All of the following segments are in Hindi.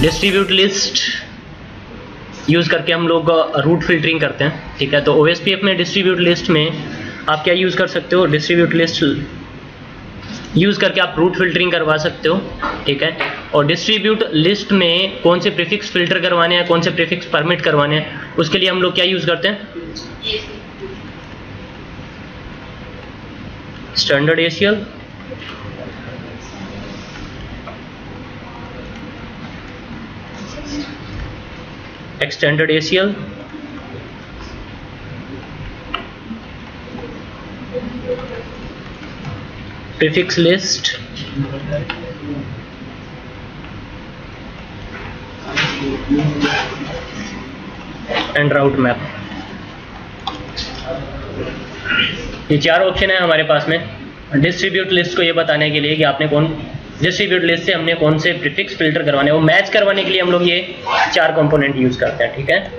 डिस्ट्रीब्यूट लिस्ट यूज़ करके हम लोग रूट फिल्टरिंग करते हैं, ठीक है। तो OSPF में डिस्ट्रीब्यूट लिस्ट में आप क्या यूज़ कर सकते हो, डिस्ट्रीब्यूट लिस्ट यूज़ करके आप रूट फिल्टरिंग करवा सकते हो, ठीक है। और डिस्ट्रीब्यूट लिस्ट में कौन से प्रीफिक्स फिल्टर करवाने हैं, कौन से प्रीफिक्स परमिट करवाने हैं, उसके लिए हम लोग क्या यूज़ करते हैं, standard ACL, extended ACL, prefix list, and route map. ये चार ऑप्शन है हमारे पास में डिस्ट्रीब्यूट लिस्ट को ये बताने के लिए कि आपने कौन डिस्ट्रीब्यूट लिस्ट से हमने कौन से प्रीफिक्स फिल्टर करवाने, वो मैच करवाने के लिए हम लोग ये चार कंपोनेंट यूज करते हैं, ठीक है।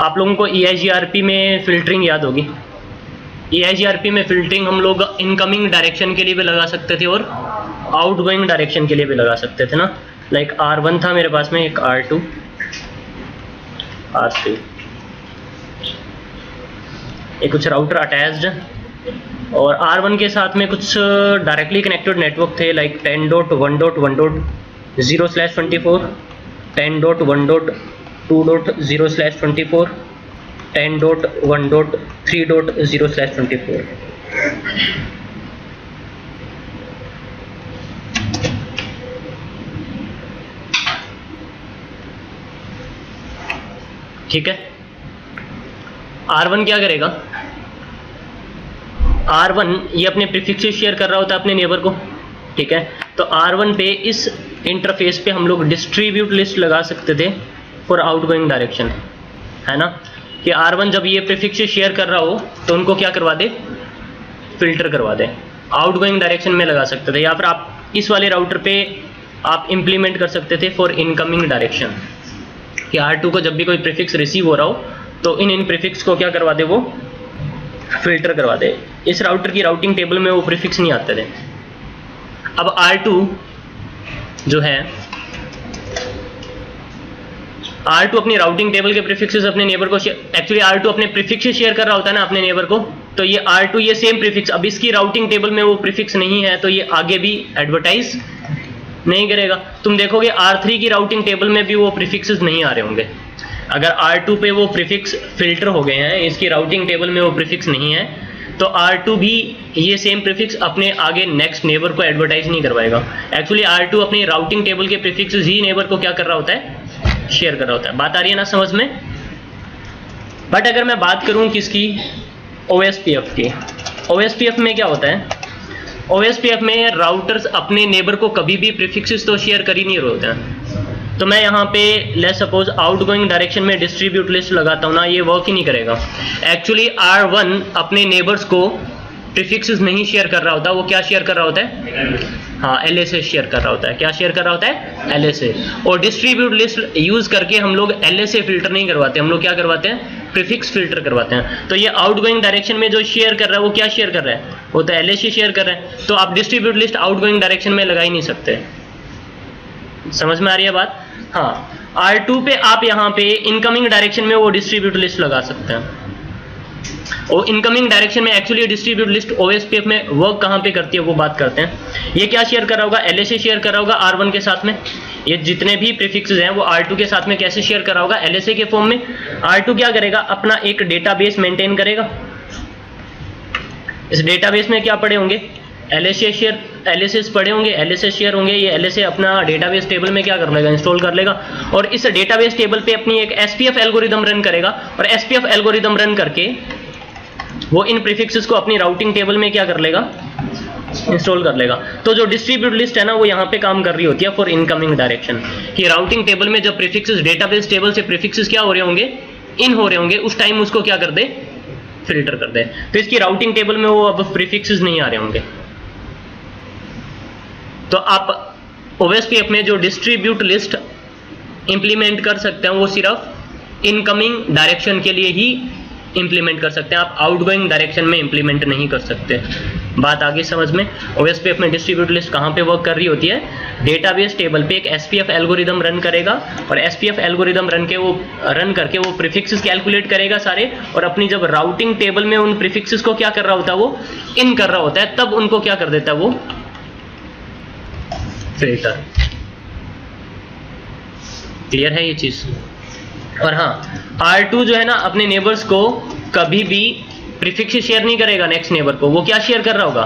आप लोगों को EIGRP में फिल्टरिंग याद होगी। EIGRP में फिल्टरिंग हम लोग इनकमिंग डायरेक्शन के लिए भी लगा सकते थे और आउटगोइंग डायरेक्शन के लिए भी लगा सकते थे ना। लाइक R1 था मेरे पास में, एक R2, R3, एक कुछ राउटर अटैच्ड, और R1 के साथ में कुछ डायरेक्टली कनेक्टेड नेटवर्क थे लाइक 10.1.1.0/24, 10.1.2.0/24, 10.1.3.0/24। ठीक है। R1 क्या करेगा, R1 ये अपने प्रीफिक्स से शेयर कर रहा होता है अपने नेबर को, ठीक है। तो R1 पे इस इंटरफेस पे हम लोग डिस्ट्रीब्यूट लिस्ट लगा सकते थे फॉर आउटगोइंग डायरेक्शन, है ना। कि R1 जब ये प्रीफिक्स से शेयर कर रहा हो तो उनको क्या करवा दे, फिल्टर करवा दे, आउटगोइंग डायरेक्शन में लगा सकते थे। या फिर आप इस वाले राउटर पे आप इंप्लीमेंट कर सकते थे फॉर इनकमिंग डायरेक्शन, कि R2 को जब भी कोई प्रीफिक्स रिसीव हो रहा हो तो इन प्रीफिक्स को क्या करवा दे, वो फिल्टर करवा दे। इस राउटर की राउटिंग टेबल में वो प्रीफिक्स नहीं आते थे। अब R2 जो है, R2 अपनी राउटिंग टेबल के प्रीफिक्सेस अपने नेबर को, एक्चुअली R2 अपने प्रीफिक्स से शेयर कर रहा होता है ना अपने नेबर को, तो ये R2 ये सेम प्रीफिक्स, अब इसकी राउटिंग टेबल में वो प्रीफिक्स नहीं है तो ये आगे भी एडवर्टाइज नहीं करेगा। तुम देखोगे R3 की राउटिंग टेबल में भी वो प्रीफिक्सेस नहीं आ रहे होंगे। अगर R2 पे वो प्रीफिक्स फिल्टर हो गए हैं, इसकी राउटिंग टेबल में वो प्रीफिक्स नहीं है, तो R2 भी ये सेम प्रीफिक्स अपने आगे नेक्स्ट नेबर को एडवर्टाइज नहीं करवाएगा। एक्चुअली R2 अपनी राउटिंग टेबल के प्रीफिक्सेस ही नेबर को क्या कर रहा होता है, शेयर कर रहा होता है। बात आ रही है ना समझ में। बट अगर मैं बात करूं किसकी, OSPF की, OSPF में क्या होता है, OSPF में राउटर्स अपने नेबर को कभी भी प्रीफिक्सेस तो शेयर कर ही नहीं रहे होते हैं। तो मैं यहाँ पे लेट सपोज आउटगोइंग डायरेक्शन में डिस्ट्रीब्यूट लिस्ट लगाता हूँ ना, ये वर्क ही नहीं करेगा। एक्चुअली R1 अपने नेबर्स को प्रीफिक्सेस नहीं शेयर कर रहा होता, वो क्या शेयर कर रहा होता है, हाँ LSA शेयर कर रहा होता है। क्या शेयर कर रहा होता है, LSA। और डिस्ट्रीब्यूट लिस्ट यूज करके हम लोग LSA फिल्टर नहीं करवाते, हम लोग क्या करवाते हैं, प्रीफिक्स फिल्टर करवाते हैं। तो ये आउटगोइंग डायरेक्शन में जो शेयर कर रहा है वो क्या शेयर कर रहा है, वो तो LSA शेयर कर रहा है। तो आप डिस्ट्रीब्यूट लिस्ट आउटगोइंग डायरेक्शन में लगा ही नहीं सकते। समझ में आ रही है बात। हाँ, R2 पे आप यहाँ पे इनकमिंग डायरेक्शन में वो डिस्ट्रीब्यूट लिस्ट लगा सकते हैं। और इनकमिंग डायरेक्शन में एक्चुअली डिस्ट्रीब्यूट लिस्ट OSPF में वर्क कहाँ पे करती है वो बात करते हैं। ये क्या शेयर कर रहा होगा, LSA शेयर कर रहा होगा R1 के साथ में। ये जितने भी प्रीफिक्सेस हैं वो R2 के साथ में कैसे शेयर कर रहा होगा, LSA के फॉर्म में। R2 क्या करेगा, अपना एक डेटाबेस मेंटेन करेगा। इस डेटाबेस में क्या पड़े होंगे, LSA पड़े होंगे, LSA शेयर होंगे। ये LSA अपना डेटाबेस टेबल में क्या कर लेगा, इंस्टॉल कर लेगा। और इस डेटाबेस टेबल पे अपनी एक SPF एल्गोरिदम रन करेगा। और SPF एल्गोरिदम रन करके वो इन प्रीफिक्सेस को अपनी राउटिंग टेबल में क्या कर लेगा, इंस्टॉल कर लेगा। तो जो डिस्ट्रीब्यूट लिस्ट है ना, वो यहाँ पे काम कर रही होती है फॉर इनकमिंग डायरेक्शन, कि राउटिंग टेबल में जब प्रीफिक्सेस डेटाबेस टेबल से प्रीफिक्सेस क्या हो रहे होंगे, इन हो रहे होंगे, उस टाइम उसको क्या कर दे, फिल्टर कर दे। तो इसकी राउटिंग टेबल में वो अब प्रीफिक्सेस नहीं आ रहे होंगे। तो आप OSPF में जो डिस्ट्रीब्यूट लिस्ट इंप्लीमेंट कर सकते हैं वो सिर्फ इनकमिंग डायरेक्शन के लिए ही इंप्लीमेंट कर सकते हैं, आप आउटगोइंग डायरेक्शन में इंप्लीमेंट नहीं कर सकते। बात आगे समझ में। OSPF में डिस्ट्रीब्यूट लिस्ट कहाँ पे वर्क कर रही होती है, डेटाबेस टेबल पे एक SPF एल्गोरिदम रन करेगा और SPF एल्गोरिदम रन करके वो प्रीफिक्सेस कैलकुलेट करेगा सारे, और अपनी जब राउटिंग टेबल में उन प्रीफिक्सेस को क्या कर रहा होता है, वो इन कर रहा होता है, तब उनको क्या कर देता है, वो फिल्टर। क्लियर है ये चीज। और हाँ, R2 जो है ना अपने नेबर्स को कभी भी प्रीफिक्स शेयर नहीं करेगा नेक्स्ट नेबर को, वो क्या शेयर कर रहा होगा,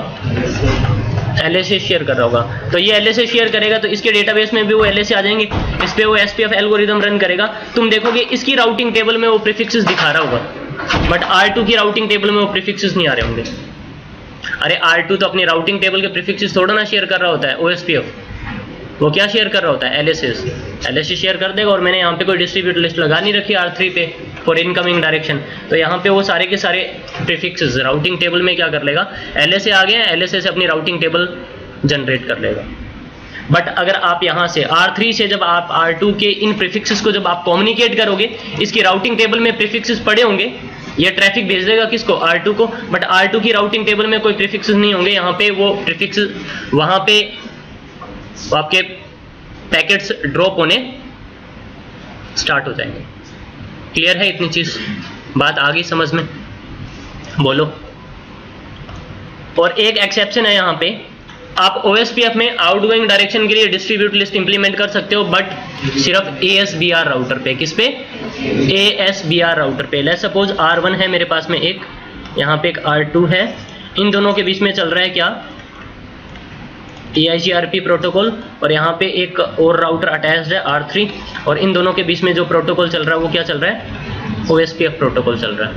LSA शेयर कर रहा होगा। तो ये LSA शेयर करेगा तो इसके डेटाबेस में भी वो LSA आ जाएंगे, इस पे वो SPF एल्गोरिदम रन करेगा। तुम देखोगे इसकी राउटिंग टेबल में वो प्रीफिक्सेस दिखा रहा होगा, बट R2 की राउटिंग टेबल में वो प्रीफिक्सेस नहीं आ रहे होंगे। अरे R2 तो अपनी राउटिंग टेबल के प्रीफिक्सेस थोड़ा ना शेयर कर रहा होता है, OSPF वो क्या शेयर कर रहा होता है, LSA शेयर कर देगा। और मैंने यहाँ पे कोई डिस्ट्रीब्यूट लिस्ट लगा नहीं रखी R3 पे फॉर इनकमिंग डायरेक्शन, तो यहाँ पे वो सारे के सारे प्रीफिक्सेस राउटिंग टेबल में क्या कर लेगा, LSA आ गया, LSA से अपनी राउटिंग टेबल जनरेट कर लेगा। बट अगर आप यहाँ से R3 से जब आप R2 के इन प्रीफिक्सेस को जब आप कम्युनिकेट करोगे, इसकी राउटिंग टेबल में प्रीफिक्सेस पड़े होंगे, ये ट्रैफिक भेज देगा किसको, R2 को, बट R2 की राउटिंग टेबल में कोई प्रीफिक्सेस नहीं होंगे। यहाँ पे वो प्रीफिक्सेस वहाँ पे आपके पैकेट्स ड्रॉप होने स्टार्ट हो जाएंगे। क्लियर है इतनी चीज, बात आ गई समझ में, बोलो। और एक एक्सेप्शन है यहाँ पे, आप OSPF में आउटगोइंग डायरेक्शन के लिए डिस्ट्रीब्यूट लिस्ट इंप्लीमेंट कर सकते हो, बट सिर्फ ASBR राउटर पे। किस पे, ASBR राउटर पे। लेट्स सपोज R1 है मेरे पास में एक, यहाँ पे एक R2 है, इन दोनों के बीच में चल रहा है क्या, EIGRP प्रोटोकॉल, और यहाँ पे एक और राउटर अटैच्ड है R3, और इन दोनों के बीच में जो प्रोटोकॉल चल रहा है वो क्या चल रहा है, OSPF प्रोटोकॉल चल रहा है।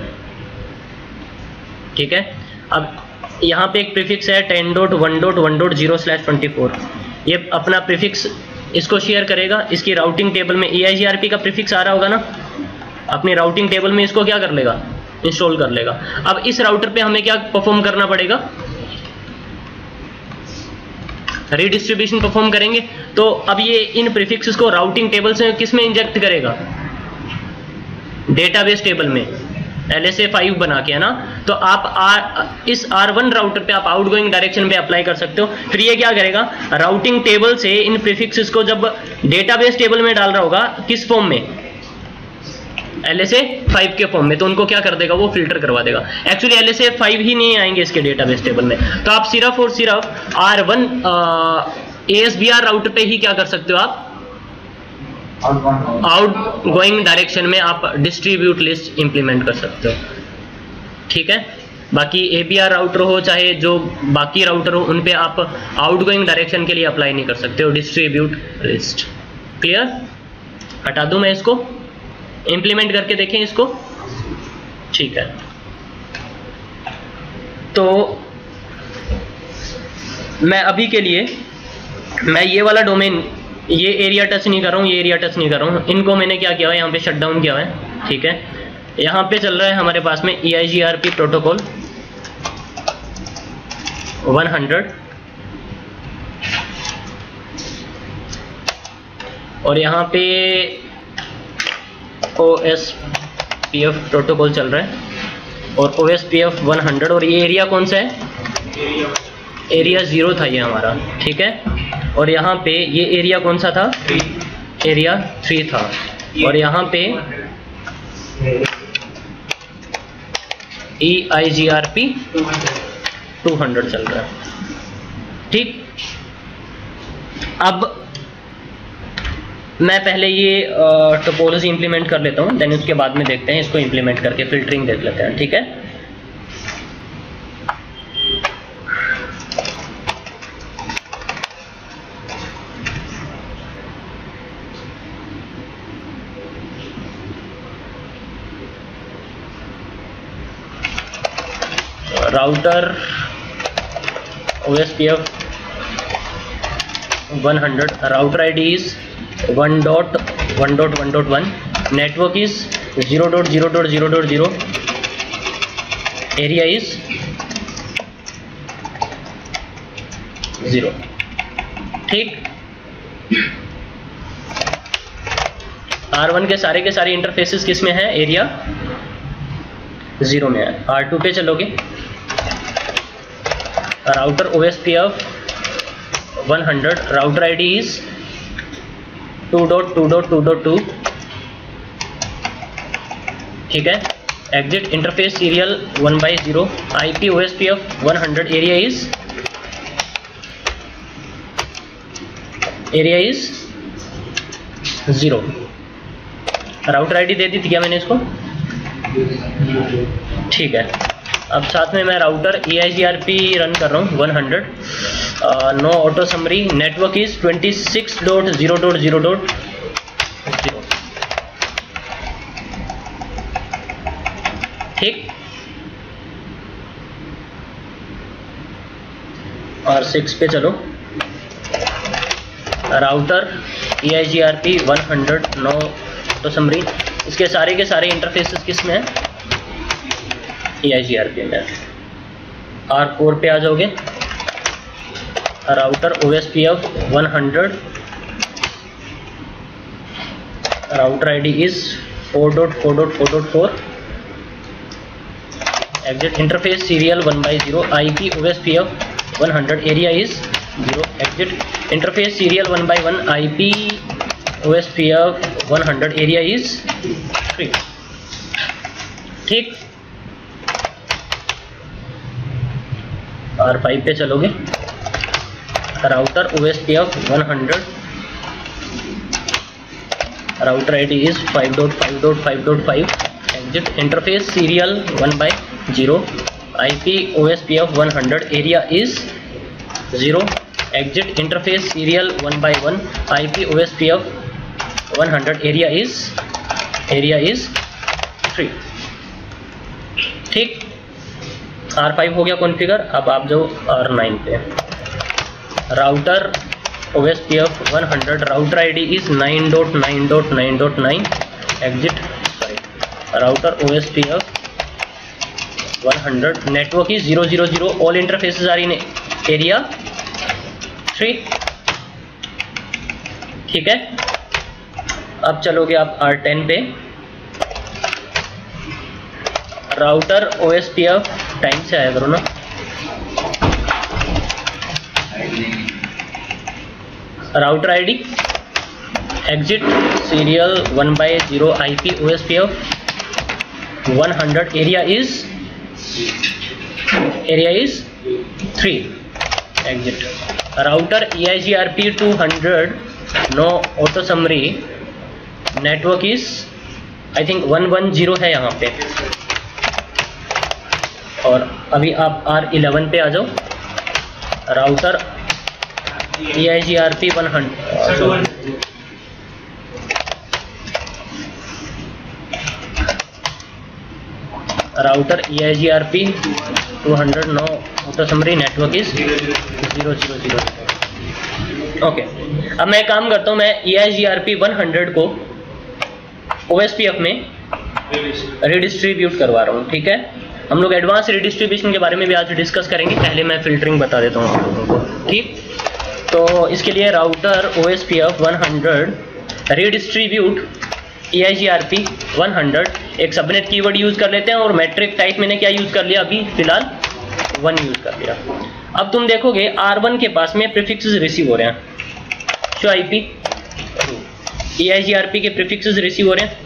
ठीक है, अब यहाँ पे एक प्रीफिक्स है 10.1.1.0/24, ये अपना प्रीफिक्स इसको शेयर करेगा, इसकी राउटिंग टेबल में EIGRP का प्रीफिक्स आ रहा होगा ना, अपनी राउटिंग टेबल में इसको क्या कर लेगा, इंस्टॉल कर लेगा। अब इस राउटर पे हमें क्या परफॉर्म करना पड़ेगा, रीडिस्ट्रीब्यूशन परफॉर्म करेंगे। तो अब ये इन प्रीफिक्सेस को राउटिंग टेबल से किस में इंजेक्ट करेगा, डेटाबेस टेबल में, LSA 5 बना के, है ना। तो आप इस R1 राउटर पे आप आउटगोइंग डायरेक्शन पे अप्लाई कर सकते हो। फिर ये क्या करेगा, राउटिंग टेबल से इन प्रीफिक्सेस को जब डेटाबेस टेबल में डाल रहा होगा, किस फॉर्म में, LSA 5 के फॉर्म में, तो उनको क्या कर देगा, वो फिल्टर करवा देगा। एक्चुअली LSA 5 ही नहीं आएंगे इसके डेटाबेस टेबल में, तो आप सिर्फ और सिर्फ R1 ASBR राउटर पे ही क्या कर सकते हो, आप आउटगोइंग डायरेक्शन में आप डिस्ट्रीब्यूट लिस्ट इंप्लीमेंट कर सकते हो। ठीक है, बाकी ABR राउटर हो चाहे जो बाकी राउटर हो, उन पे आप आउटगोइंग डायरेक्शन के लिए अप्लाई नहीं कर सकते हो डिस्ट्रीब्यूट लिस्ट। क्लियर, हटा दूं मैं इसको, इंप्लीमेंट करके देखें इसको। ठीक है, तो मैं अभी के लिए मैं ये वाला डोमेन, ये एरिया टच नहीं कर रहा हूँ, ये एरिया टच नहीं कर रहा हूँ, इनको मैंने क्या किया है, यहाँ पे शट डाउन किया है। ठीक है, यहाँ पे चल रहा है हमारे पास में EIGRP प्रोटोकॉल 100, और यहाँ पे OSPF प्रोटोकॉल चल रहा है, और OSPF 100, और ये एरिया कौन सा है, एरिया 0 था ये हमारा। ठीक है, और यहाँ पे ये एरिया कौन सा था, एरिया 3 था, और यहाँ पे EIGRP 200 चल रहा है। ठीक, अब मैं पहले ये टोपोलॉजी इंप्लीमेंट कर लेता हूँ, देन उसके बाद में देखते हैं इसको इंप्लीमेंट करके फिल्टरिंग देख लेते हैं। ठीक है, router OSPF 100, router ID is 1.1.1.1, network is 0.0.0.0, area is 0। ठीक, R1 के सारे इंटरफेसेस किस में है, एरिया 0 में है। R2 पे चलोगे, router OSPF 100, router ID is 2.2.2.2, ठीक है। Exit interface serial 1/0, IP OSPF 100, area is 0। Router ID दे दी थी क्या मैंने इसको, ठीक है। अब साथ में मैं राउटर EIGRP रन कर रहा हूँ 100, no auto summary, network is 26.0.0.0, ठीक। और 6 पे चलो, router EIGRP 100, no auto summary. इसके सारे के सारे इंटरफेसेस किस में है, EIGRP में। R4 पे आ जाओगे, router OSPF 100, router ID is 4.4.4.4, exit interface serial 1/0, IP OSPF 100, area is 0, exit interface serial 1/1, IP OSPF 100, area is 3, ठीक। R5 पे चलोगे, router OSPF 100, router ID is 5.5.5.5, exit interface serial 1/0, IP OSPF 100, area is 0, exit interface serial 1/1, IP OSPF 100, area is 3, ठीक। R5 हो गया कॉन्फ़िगर। अब आप जो R9 पे, router OSPF 100, router ID is 9.9.9.9, exit router OSPF 100, network is 000, all interfaces are in area 3, ठीक है। अब चलोगे आप R10 पे, राउटर OSPF, टाइम से आया करो ना, router ID exit serial 1/0, IP OSPF 100, area is 3, exit router EIGRP 200, no auto summary, network is I think 110 है यहाँ पे। और अभी आप R11 पे आ जाओ, router EIGRP 100, router EIGRP 200, no auto summary, network is 000, okay. अब मैं काम करता हूँ, मैं EIGRP 100 को OSPF में रिडिस्ट्रीब्यूट करवा रहा हूँ, ठीक है। हम लोग एडवांस रिडिस्ट्रीब्यूशन के बारे में भी आज डिस्कस करेंगे, पहले मैं फिल्टरिंग बता देता हूँ आप लोगों को, ठीक। तो इसके लिए राउटर OSPF 100 रिडिस्ट्रीब्यूट EIGRP 100, एक सबनेट कीवर्ड यूज कर लेते हैं, और मैट्रिक टाइप मैंने क्या यूज कर लिया, अभी फिलहाल 1 यूज कर लिया। अब तुम देखोगे R1 के पास में प्रीफिक्सेस रिसीव हो रहे हैं, शो IP EIGRP के प्रीफिक्सेस रिसीव हो रहे हैं।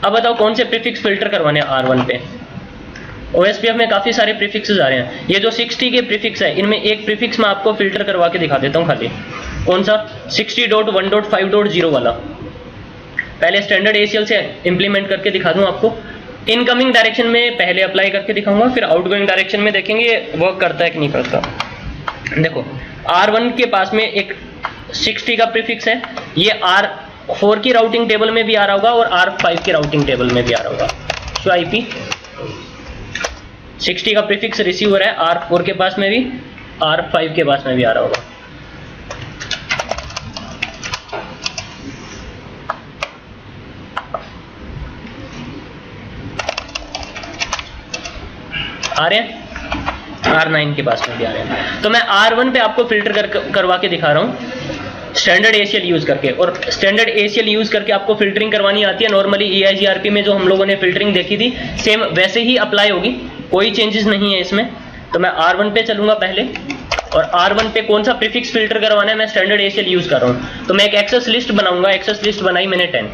अब बताओ कौन से प्रीफिक्स फिल्टर करवाने हैं R1 पे। OSPF में काफी सारे प्रीफिक्सेस आ रहे हैं, ये जो 60 के प्रीफिक्स है, इनमें एक प्रीफिक्स मैं आपको फिल्टर करवा के दिखा देता हूँ खाली। कौन सा, 60.1.5.0 वाला। पहले स्टैंडर्ड ACL से इंप्लीमेंट करके दिखा दूं आपको। इनकमिंग डायरेक्शन में पहले अप्लाई करके दिखाऊंगा, फिर आउटगोइंग डायरेक्शन में देखेंगे वर्क करता है कि नहीं करता। देखो R1 के पास में एक 60 का प्रीफिक्स है, ये R4 की राउटिंग टेबल में भी आ रहा होगा और R5 की राउटिंग टेबल में भी आ रहा होगा। सो IP 60 का प्रीफिक्स रिसीव हो रहा है, R4 के पास में भी, R5 के पास में भी आ रहा होगा। आ रहे हैं, R9 के पास में भी आ रहे हैं। तो मैं R1 पे आपको फिल्टर करवा के दिखा रहा हूँ स्टैंडर्ड ACL यूज करके, और स्टैंडर्ड ACL यूज करके आपको फिल्टरिंग करवानी आती है। नॉर्मली EIGRP में जो हम लोगों ने फिल्टरिंग देखी थी, सेम वैसे ही अप्लाई होगी। कोई चेंजेस नहीं है इसमें। तो मैं R1 पे चलूंगा पहले, और R1 पे कौन सा प्रीफिक्स फिल्टर करवाना है, मैं स्टैंडर्ड ACL यूज कर रहा हूँ। तो मैं एक एक्सेस लिस्ट बनाऊंगा, एक्सेस लिस्ट बनाई मैंने 10,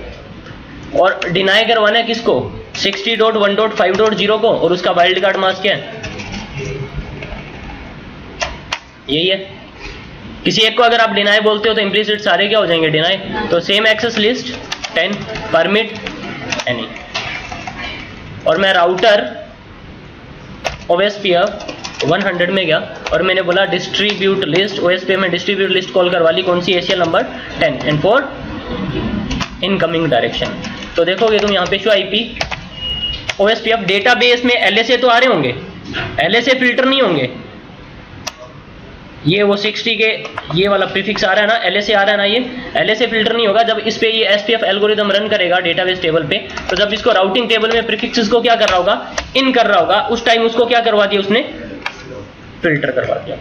और डिनाई करवाना है किसको, 60.1.5.0 को, और उसका वाइल्ड कार्ड मास्क क्या है, यही है। किसी एक को अगर आप डिनाई बोलते हो तो इम्प्लिसिट सारे क्या हो जाएंगे, डिनाई। तो same access list 10 permit any, और मैं राउटर OSPF 100 में गया और मैंने बोला डिस्ट्रीब्यूट लिस्ट, OSPF में डिस्ट्रीब्यूट लिस्ट कॉल करवा ली, कौन सी, ACL number 10 and for incoming direction. तो देखोगे तुम यहाँ पे शो IP OSPF डेटाबेस में LSA तो आ रहे होंगे, LSA फिल्टर नहीं होंगे। ये वो 60 के ये वाला प्रीफिक्स आ रहा है ना, LSA आ रहा है ना, ये LSA फिल्टर नहीं होगा। जब इस पे ये SPF एल्गोरिथम रन करेगा डेटाबेस टेबल पे, तो जब इसको राउटिंग टेबल में प्रीफिक्सेस को क्या कर रहा होगा, इन कर रहा होगा, उस टाइम उसको क्या करवा दिया उसने, फिल्टर करवा दिया।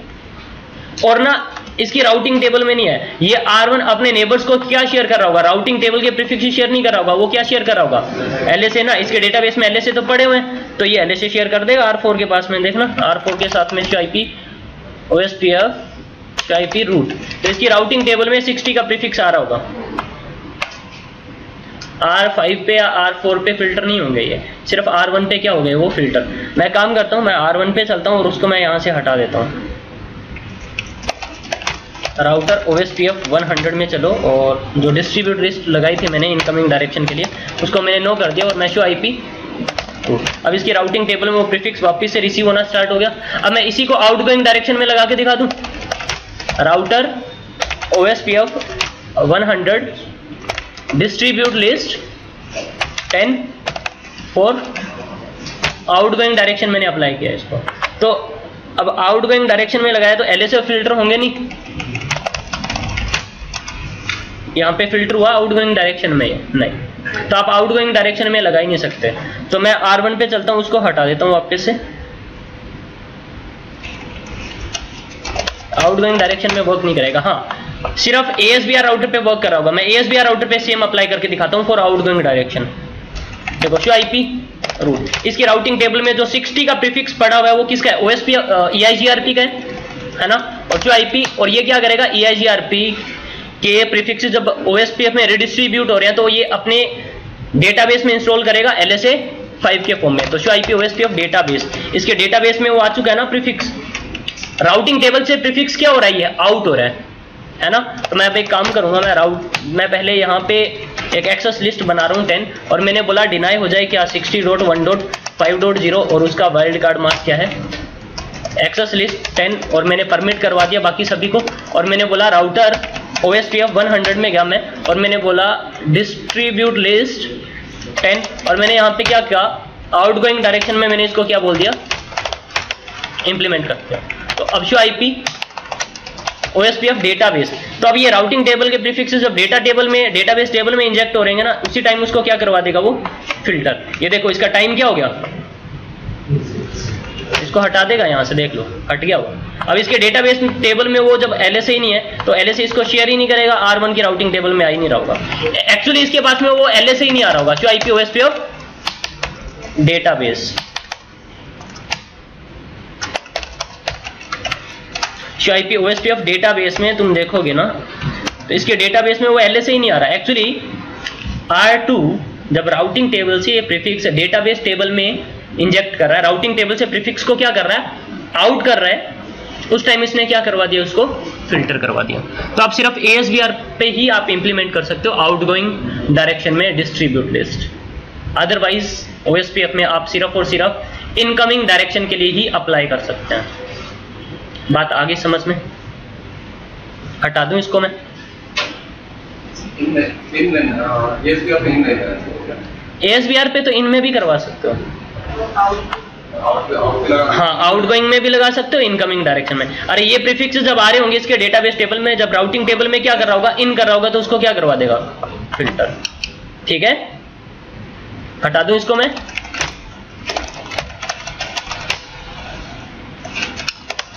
और ना इसकी राउटिंग टेबल में नहीं है, ये R1 अपने नेबर्स को क्या शेयर कर रहा होगा, राउटिंग टेबल के प्रीफिक्स शेयर नहीं कर रहा होगा, वो क्या शेयर कर रहा होगा, LSA ना। इसके डेटाबेस में LSA तो पड़े हुए हैं, तो ये LSA शेयर कर देगा R4 के पास में। देखना R4 के साथ में IP OSPF IP रूट, तो इसकी राउटिंग टेबल में 60 का प्रीफिक्स आ रहा होगा। R5 पे या R4 पे फिल्टर नहीं होंगे, ये सिर्फ R1 पे क्या हो गए वो फिल्टर। मैं काम करता हूँ, मैं R1 पे चलता हूँ और उसको मैं यहाँ से हटा देता हूँ। राउटर OSPF 100 में चलो, और जो डिस्ट्रीब्यूट लिस्ट लगाई थी मैंने इनकमिंग डायरेक्शन के लिए, उसको मैंने नो कर दिया, और मैं शो IP। अब इसकी राउटिंग टेबल में वो प्रीफिक्स वापस से रिसीव होना स्टार्ट हो गया। अब मैं इसी को आउटगोइंग डायरेक्शन में लगा के दिखा दूं, router OSPF 100 distribute list 10 for outgoing direction मैंने अप्लाई किया इसको। तो अब आउटगोइंग डायरेक्शन में लगाया तो LSA फिल्टर होंगे नहीं, यहाँ पे फिल्टर हुआ आउटगोइंग डायरेक्शन में नहीं, तो आप आउटगोइंग डायरेक्शन में लगा ही नहीं सकते। तो मैं R1 पे चलता हूँ, उसको हटा देता हूँ वापस से। आउटगोइंग डायरेक्शन में वर्क नहीं करेगा, हाँ सिर्फ ASBR राउटर पे वर्क कर रहा होगा। मैं ASBR राउटर पे सेम अप्लाई करके दिखाता हूँ फॉर आउटगोइंग डायरेक्शन। देखो शो IP रूट, इसकी राउटिंग टेबल में जो 60 का प्रीफिक्स पड़ा हुआ है वो किसका है, OSPF EIGRP का है ना। और शो IP, और ये क्या करेगा, EIGRP के प्रीफिक्स जब OSPF में रिडिस्ट्रीब्यूट हो रहे हैं तो ये अपने डेटाबेस में इंस्टॉल करेगा LSA 5 के फॉर्म में। तो शो IP OSPF डेटाबेस, इसके डेटाबेस में वो आ चुका है ना प्रीफिक्स। राउटिंग टेबल से प्रीफिक्स क्या हो रहा है, आउट हो रहा है ना। तो मैं अब एक काम करूंगा, मैं पहले यहाँ पे एक एक्सेस लिस्ट बना रहा हूँ 10, और मैंने बोला डिनाई हो जाए क्या 60.1.5.0, और उसका वाइल्ड कार्ड मास्क क्या है, एक्सेस लिस्ट 10, और मैंने परमिट करवा दिया बाकी सभी को। और मैंने बोला राउटर OSPF 100 में गया मैं, और मैंने बोला डिस्ट्रीब्यूट लिस्ट 10, और मैंने यहाँ पे क्या किया, आउटगोइंग डायरेक्शन में मैंने इसको क्या बोल दिया, इंप्लीमेंट कर दिया। तो अब शो IP OSPF डेटाबेस, तो अब ये राउटिंग टेबल के प्रीफिक्सेस जब डेटाबेस टेबल में इंजेक्ट हो रहे हैं ना, उसी टाइम उसको क्या करवा देगा वो फिल्टर। ये देखो इसका टाइम क्या हो गया, इसको हटा देगा यहाँ से, देख लो हट गया वो। अब इसके डेटाबेस टेबल में वो जब LSA ही नहीं है तो LSA इसको शेयर ही नहीं करेगा, R1 की राउटिंग टेबल में आ ही नहीं रहा होगा। एक्चुअली इसके पास में वो LSA ही नहीं आ रहा होगा। Show IP OSPF database, show IP OSPF database में तुम देखोगे ना, तो इसके डेटाबेस में वो LSA ही नहीं आ रहा। एक्चुअली R2 जब राउटिंग टेबल से ये प्रीफिक्स डेटाबेस टेबल में इंजेक्ट कर रहा है, राउटिंग टेबल से प्रीफिक्स को क्या कर रहा है, आउट कर रहा है, उस टाइम इसने क्या करवा दिया, उसको फिल्टर करवा दिया। तो आप सिर्फ ASBR पे ही आप इंप्लीमेंट कर सकते हो आउटगोइंग डायरेक्शन में डिस्ट्रीब्यूट लिस्ट। अदरवाइज OSPF में आप सिर्फ और सिर्फ इनकमिंग डायरेक्शन के लिए ही अप्लाई कर सकते हैं। बात आगे समझ में, हटा दूं इसको मैं, ASBR पे तो इनमें भी करवा सकते हो, हाँ आउटगोइंग में भी लगा सकते हो, इनकमिंग डायरेक्शन में। अरे ये प्रीफिक्सेस जब आ रहे होंगे इसके डेटाबेस टेबल में, जब राउटिंग टेबल में क्या कर रहा होगा, इन कर रहा होगा, तो उसको क्या करवा देगा, फिल्टर। ठीक है, हटा दूं इसको मैं,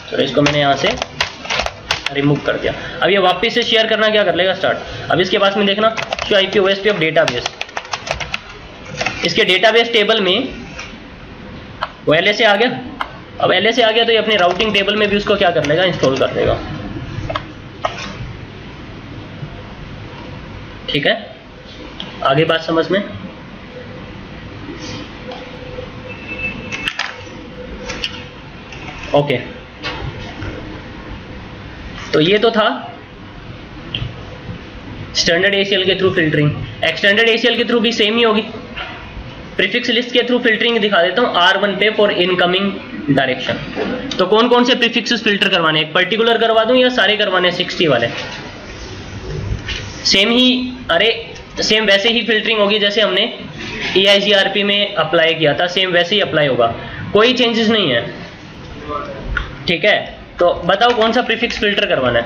तो इसको मैंने यहां से रिमूव कर दिया। अब ये वापस से शेयर करना क्या कर लेगा, स्टार्ट। अब इसके पास में देखना शो IP OSPF डेटाबेस, इसके डेटाबेस टेबल में वो LSA आ गया। अब LSA आ गया तो ये अपने राउटिंग टेबल में भी उसको क्या कर लेगा, इंस्टॉल कर देगा। ठीक है, आगे बात समझ में। ओके, तो ये तो था स्टैंडर्ड ACL के थ्रू फिल्टरिंग। एक्सटेंडेड ACL के थ्रू भी सेम ही होगी। प्रीफिक्स लिस्ट के थ्रू फिल्टरिंग दिखा देता हूं R1 पे फॉर इनकमिंग डायरेक्शन। तो कौन कौन से प्रीफिक्सेस फिल्टर करवाने, एक पर्टिकुलर करवा दूं या सारे करवाने 60 वाले? सेम ही, अरे सेम वैसे ही फिल्टरिंग होगी जैसे हमने EIGRP में अप्लाई किया था, सेम वैसे ही अप्लाई होगा, कोई चेंजेस नहीं है। ठीक है, तो बताओ कौन सा प्रीफिक्स फिल्टर करवाना है?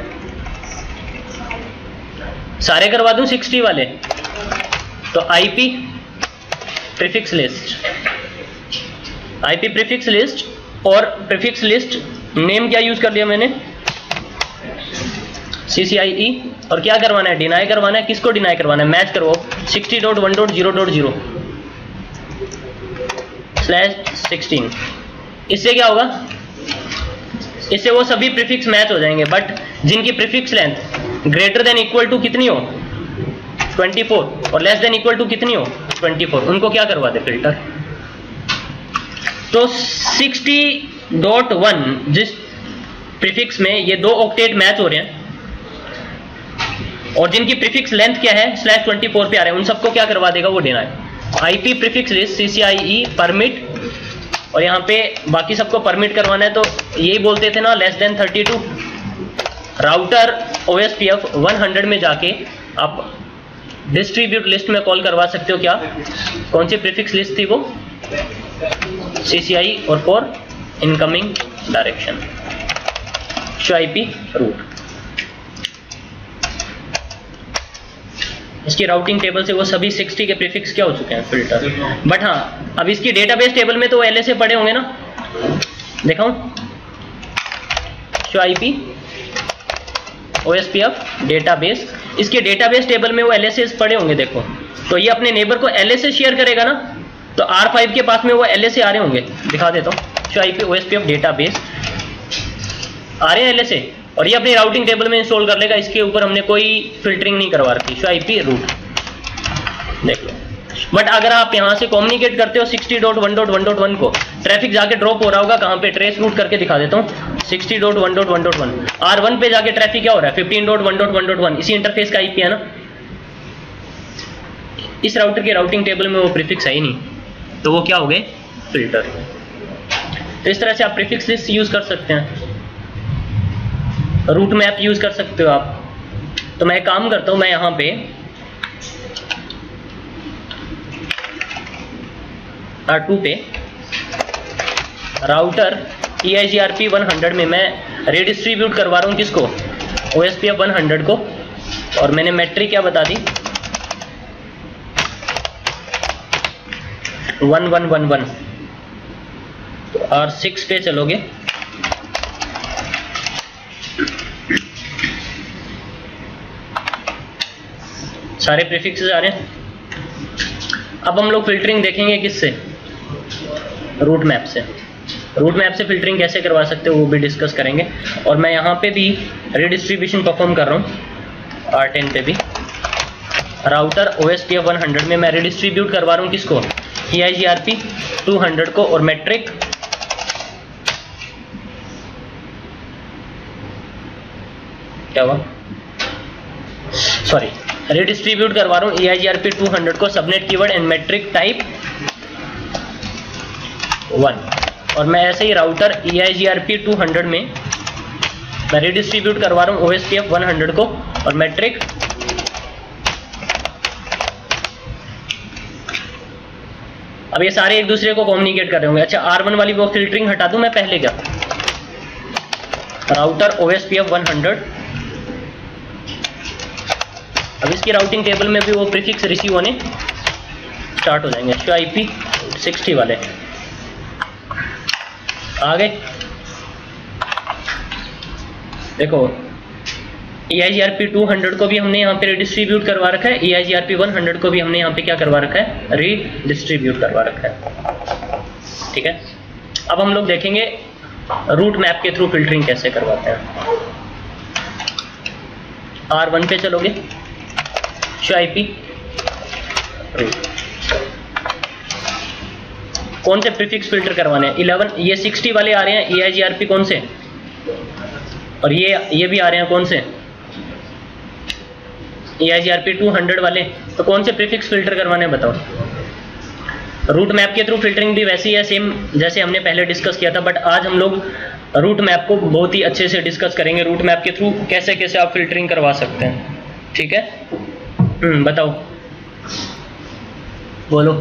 सारे करवा दूं 60 वाले? तो IP prefix list, IP prefix list, और प्रीफिक्स लिस्ट नेम क्या यूज कर लिया मैंने, CCIE, और क्या करवाना है, डिनाई करवाना है। किसको डिनाई करवाना है, मैच करवाओ 60.1.0.0/16। इससे क्या होगा, इससे वो सभी प्रीफिक्स मैच हो जाएंगे, बट जिनकी prefix length greater than equal to कितनी हो 24 और लेस देन इक्वल टू कितनी हो 24, उनको क्या करवा दे फिल्टर। तो 60.1 जिस प्रीफिक्स में ये 2 ऑक्टेट मैच हो रहे हैं और जिनकी प्रीफिक्स लेंथ क्या है /24 पे आ रहे हैं, उन सबको क्या करवा देगा वो deny. IP prefix list CCIE permit, और यहाँ पे बाकी सबको परमिट करवाना है, तो यही बोलते थे ना लेस देन 32। राउटर OSPF 100 में जाके आप डिस्ट्रीब्यूट लिस्ट में कॉल करवा सकते हो। क्या, कौन सी प्रीफिक्स लिस्ट थी वो, CCIE, और for incoming direction show IP route. इसकी राउटिंग टेबल से वो सभी 60 के प्रीफिक्स क्या हो चुके हैं फिल्टर। बट हाँ, अब इसकी डेटाबेस टेबल में तो LSA पड़े होंगे ना, दिखाऊं, शो IP OSPF डेटाबेस, इसके डेटाबेस टेबल में वो LSA पड़े होंगे। देखो, तो ये अपने नेबर को LSA शेयर करेगा ना, तो R5 के पास में वो LSA आ रहे होंगे, दिखा देता हूँ। शो IP OSPF डेटाबेस आ रहे हैं LSA, और ये अपनी राउटिंग टेबल में इंस्टॉल कर लेगा। इसके ऊपर हमने कोई फिल्टरिंग नहीं करवा रखी। शो IP रूट देख लो। बट अगर आप यहाँ से कम्युनिकेट करते हो 60.1.1.1 को, ट्रैफिक जाके ड्रॉप हो रहा होगा कहाँ पे, ट्रेस रूट करके दिखा देता हूँ 60.1.1.1। R1 पे जाके ट्रैफिक क्या हो रहा है 15.1.1.1, इसी इंटरफेस का IP है ना। इस राउटर के राउटिंग टेबल में वो प्रीफिक्स है ही नहीं, तो वो क्या हो गए, फिल्टर। तो इस तरह से आप प्रीफिक्स लिस्ट यूज कर सकते हैं, रूट मैप यूज कर सकते हो आप। तो मैं काम करता हूं, मैं यहां पे R2 पे राउटर EIGRP 100 में मैं रीडिस्ट्रीब्यूट करवा रहा हूं किसको, OSPF 100 को, और मैंने मैट्रिक क्या बता दी 1111। तो R6 पे चलोगे, सारे प्रीफिक्सेस आ रहे हैं। अब हम लोग फिल्टरिंग देखेंगे किससे, रूट मैप से। रूट मैप से फिल्टरिंग कैसे करवा सकते हो वो भी डिस्कस करेंगे। और मैं यहाँ पे भी रीडिस्ट्रीब्यूशन परफॉर्म कर रहा हूँ R10 पे भी। राउटर OSPF 100 में मैं रीडिस्ट्रीब्यूट करवा रहा हूँ किसको, EIGRP 200 को, और मैट्रिक क्या हुआ, सॉरी, रीडिस्ट्रीब्यूट करवा रहा हूँ EIGRP 200 को, subnet keyword and metric type 1। और मैं ऐसे ही राउटर EIGRP 200 में मैं रीडिस्ट्रीब्यूट करवा रहा हूँ OSPF 100 को, और मैट्रिक अब ये सारे एक दूसरे को कम्युनिकेट कर रहे होंगे। अच्छा, R1 वाली वो फिल्टरिंग हटा दूं मैं पहले, क्या, राउटर OSPF 100। अब इसकी राउटिंग टेबल में भी वो प्रीफिक्स रिसीव होने स्टार्ट हो जाएंगे। शो IP 60 वाले आ गए। देखो, EIGRP 200 को भी हमने यहाँ पे रिडिस्ट्रीब्यूट करवा रखा है, EIGRP 100 को भी हमने यहाँ पे क्या करवा रखा है, रीडिस्ट्रीब्यूट करवा रखा है। ठीक है, अब हम लोग देखेंगे रूट मैप के थ्रू फिल्टरिंग कैसे करवाते हैं। R1 पे चलोगे, शो IP, कौन से प्रीफिक्स फिल्टर करवाने हैं? 11, ये 60 वाले आ रहे हैं EIGRP कौन से, और ये भी आ रहे हैं कौन से EIGRP 200 वाले। तो कौन से प्रीफिक्स फिल्टर करवाने हैं बताओ। रूट मैप के थ्रू फिल्टरिंग भी वैसी है सेम जैसे हमने पहले डिस्कस किया था, बट आज हम लोग रूट मैप को बहुत ही अच्छे से डिस्कस करेंगे। रूट मैप के थ्रू कैसे कैसे आप फिल्टरिंग करवा सकते हैं, ठीक है। बताओ, बोलो।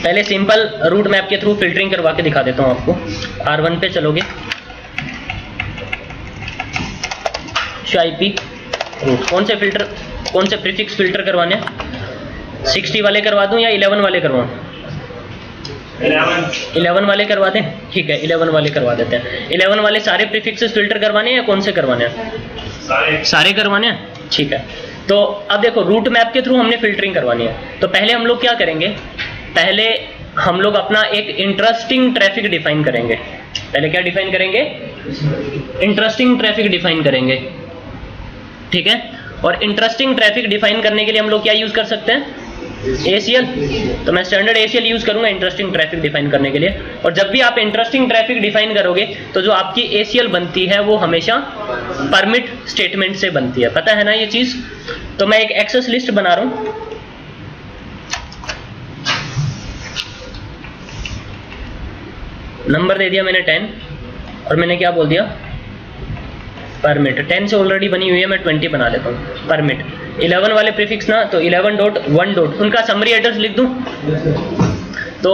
पहले सिंपल रूट मैप के थ्रू फिल्टरिंग करवा के दिखा देता हूं आपको। R1 पे चलोगे, शो IP रूट, कौन से प्रीफिक्स फिल्टर करवाने हैं? 60 वाले करवा दूं या 11 वाले करवाऊं? 11 वाले करवा दें, ठीक है 11 वाले करवा देते हैं। 11 वाले सारे प्रीफिक्सेस फिल्टर करवाने हैं या कौन से करवाने हैं? सारे करवाने हैं, ठीक है। तो अब देखो रूट मैप के थ्रू हमने फिल्टरिंग करवानी है, तो पहले हम लोग क्या करेंगे, पहले हम लोग अपना एक इंटरेस्टिंग ट्रैफिक डिफाइन करेंगे। पहले क्या डिफाइन करेंगे? इंटरेस्टिंग ट्रैफिक डिफाइन करेंगे, ठीक है। और इंटरेस्टिंग ट्रैफिक डिफाइन करने के लिए हम लोग क्या यूज कर सकते हैं? ACL। तो मैं स्टैंडर्ड ACL यूज करूंगा इंटरेस्टिंग ट्रैफिक डिफाइन करने के लिए। और जब भी आप इंटरेस्टिंग ट्रैफिक डिफाइन करोगे तो जो आपकी ACL बनती है वो हमेशा परमिट स्टेटमेंट से बनती है, पता है ना ये चीज। तो मैं एक एक्सेस लिस्ट बना रहा हूं, नंबर दे दिया मैंने 10 और मैंने क्या बोल दिया? परमिट। 10 से ऑलरेडी बनी हुई है, मैं 20 बना लेता हूँ परमिट। 11 वाले प्रीफिक्स ना, तो 11.1. उनका समरी एड्रेस लिख दूं, तो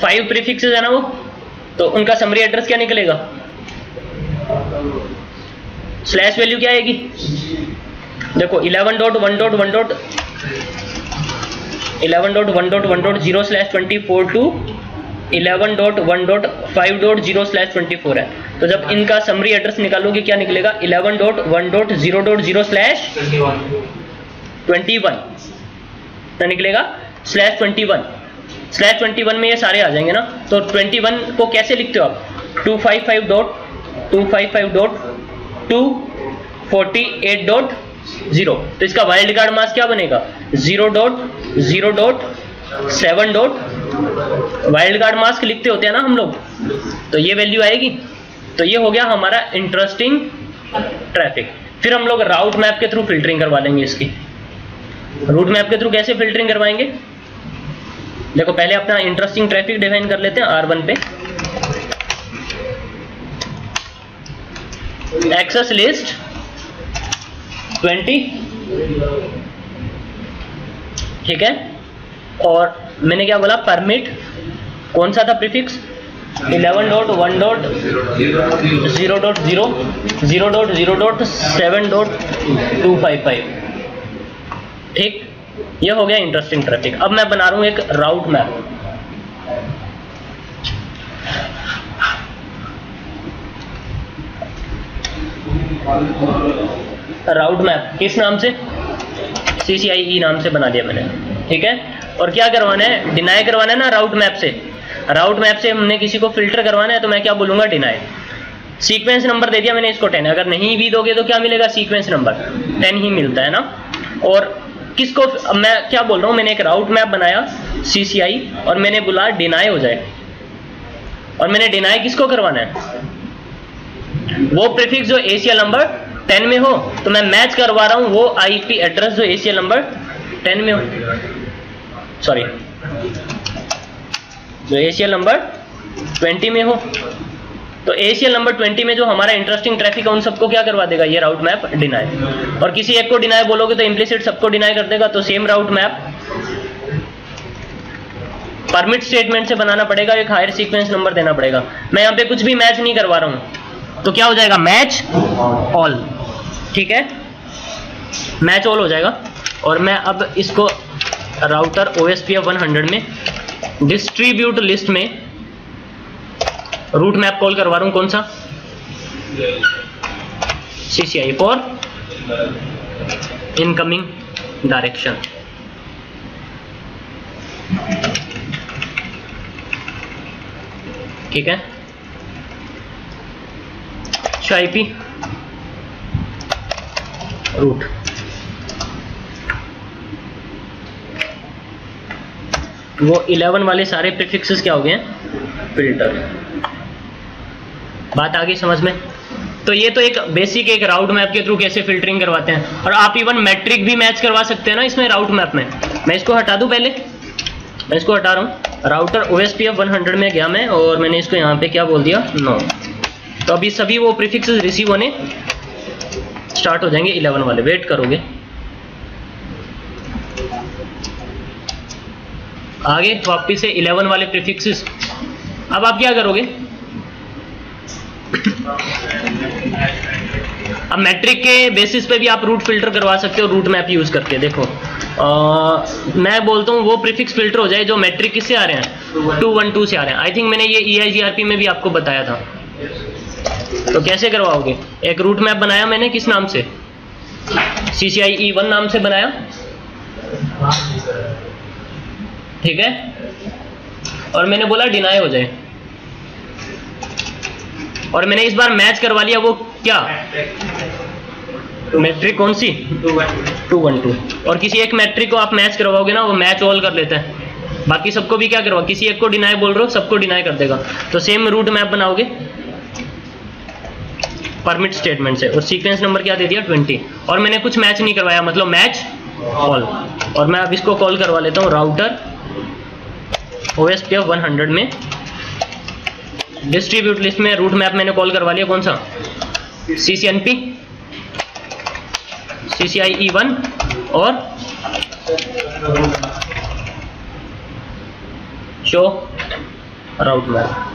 5 प्रीफिक्सेस है ना वो, तो उनका समरी एड्रेस क्या निकलेगा? स्लैश वैल्यू क्या आएगी? देखो 11.1.1.0/24 टू 11.1.5.0/24 है। तो जब इनका समरी एड्रेस निकालोगे क्या निकलेगा? 11.1.0/21 क्या निकलेगा? /21। /21 में ये सारे आ जाएंगे ना। तो 21 को कैसे लिखते हो आप? 255.248.0। तो इसका वाइल्ड कार्ड मास्क क्या बनेगा? 0.0.7. वाइल्ड कार्ड मास्क लिखते होते हैं ना हम लोग, तो ये वैल्यू आएगी। तो ये हो गया हमारा इंटरेस्टिंग ट्रैफिक। फिर हम लोग राउट मैप के थ्रू फिल्टरिंग करवा लेंगे इसकी। रूट मैप के थ्रू कैसे फिल्टरिंग करवाएंगे? देखो पहले अपना इंटरेस्टिंग ट्रैफिक डिफाइन कर लेते हैं R1 पे। एक्सेस लिस्ट 20, ठीक है। और मैंने क्या बोला? परमिट, कौन सा था प्रीफिक्स? 11.1.0.0.7.255, ठीक। ये हो गया इंटरेस्टिंग ट्रैफिक। अब मैं बना रहा हूं एक राउट मैप। राउट मैप किस नाम से? CCIE नाम से बना दिया मैंने, ठीक है। और क्या करवाना है? डिनाई करवाना है ना राउट मैप से। राउट मैप से हमने किसी को फिल्टर करवाना है, तो मैं क्या बोलूंगा? डिनाई। सीक्वेंस नंबर दे दिया मैंने इसको 10। अगर नहीं भी दोगे तो क्या मिलेगा? सीक्वेंस नंबर 10 ही मिलता है ना। और किसको मैं क्या बोल रहा हूं? मैंने एक राउट मैप बनाया CCI और मैंने बोला डिनाई हो जाए। और मैंने डिनाई किसको करवाना है? वो प्रीफिक्स जो ACL नंबर 10 में हो। तो मैं मैच करवा रहा हूं वो IP एड्रेस जो ACL नंबर 10 में हो, सॉरी जो ACL नंबर 20 में हो। तो ACL नंबर 20 में जो हमारा इंटरेस्टिंग ट्रैफिक है उन सबको क्या करवा देगा? ये राउट मैप डिनाई। और किसी एक को डिनाई बोलोगे तो इम्प्लिसिट सबको डिनाई कर देगा। तो सेम राउट मैप परमिट स्टेटमेंट से बनाना पड़ेगा, एक हायर सीक्वेंस नंबर देना पड़ेगा। मैं यहाँ पे कुछ भी मैच नहीं करवा रहा हूं, तो क्या हो जाएगा? मैच ऑल, ठीक है, मैच ऑल हो जाएगा। और मैं अब इसको राउटर OSPF 100 में डिस्ट्रीब्यूट लिस्ट में रूट मैप कॉल करवा रहा हूं। कौन सा? CCI for incoming direction. ठीक है। IP रूट, वो 11 वाले सारे प्रीफिक्सेस क्या हो गए हैं, फिल्टर। बात आ गई समझ में? तो ये तो एक बेसिक एक राउट मैप के थ्रू कैसे फिल्टरिंग करवाते हैं, और आप इवन मैट्रिक भी मैच करवा सकते हैं ना इसमें राउट मैप में। मैं इसको हटा दूं, पहले मैं इसको हटा रहा हूँ। राउटर OSPF 100 में गया मैं, और मैंने इसको यहाँ पे क्या बोल दिया, नो। तो अभी सभी वो प्रीफिक्सेस रिसीव होने स्टार्ट हो जाएंगे 11 वाले, वेट करोगे। आगे वापिस से 11 वाले प्रीफिक्सेस। अब आप क्या करोगे, अब मैट्रिक के बेसिस पे भी आप रूट फिल्टर करवा सकते हो रूट मैप यूज करके। देखो मैं बोलता हूँ वो प्रीफिक्स फिल्टर हो जाए जो मैट्रिक किससे आ रहे हैं, 212 से आ रहे हैं। आई थिंक मैंने ये EIGRP में भी आपको बताया था। तो कैसे करवाओगे, एक रूट मैप बनाया मैंने, किस नाम से, CCI E1 नाम से बनाया, ठीक है। और मैंने बोला डिनाई हो जाए, और मैंने इस बार मैच करवा लिया वो क्या, मैट्रिक कौन सी, 212। और किसी एक मैट्रिक को आप मैच करवाओगे ना, वो मैच ऑल कर लेता है, बाकी सबको भी क्या करवा, किसी एक को डिनाई बोल रहे हो सबको डिनाई कर देगा। तो सेम रूट मैप बनाओगे परमिट स्टेटमेंट से, और सीक्वेंस नंबर क्या दे दिया, 20। और मैंने कुछ मैच नहीं करवाया, मतलब मैच ऑल। और मैं अब इसको कॉल करवा लेता हूँ राउटर OSPF 100 में डिस्ट्रीब्यूट लिस्ट में रूट मैप मैंने कॉल करवा लिया, कौन सा, CCNP CCI E1 और शो राउट मैप।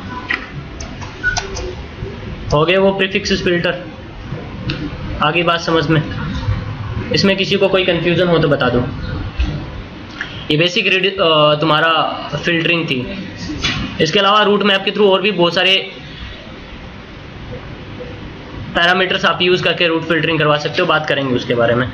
हो गए वो प्रीफिक्सेस फिल्टर। आगे बात समझ में, इसमें किसी को कोई कंफ्यूजन हो तो बता दो। ये बेसिक तुम्हारा फिल्टरिंग थी। इसके अलावा रूट मैप के थ्रू और भी बहुत सारे पैरामीटर्स आप यूज करके रूट फिल्टरिंग करवा सकते हो, बात करेंगे उसके बारे में।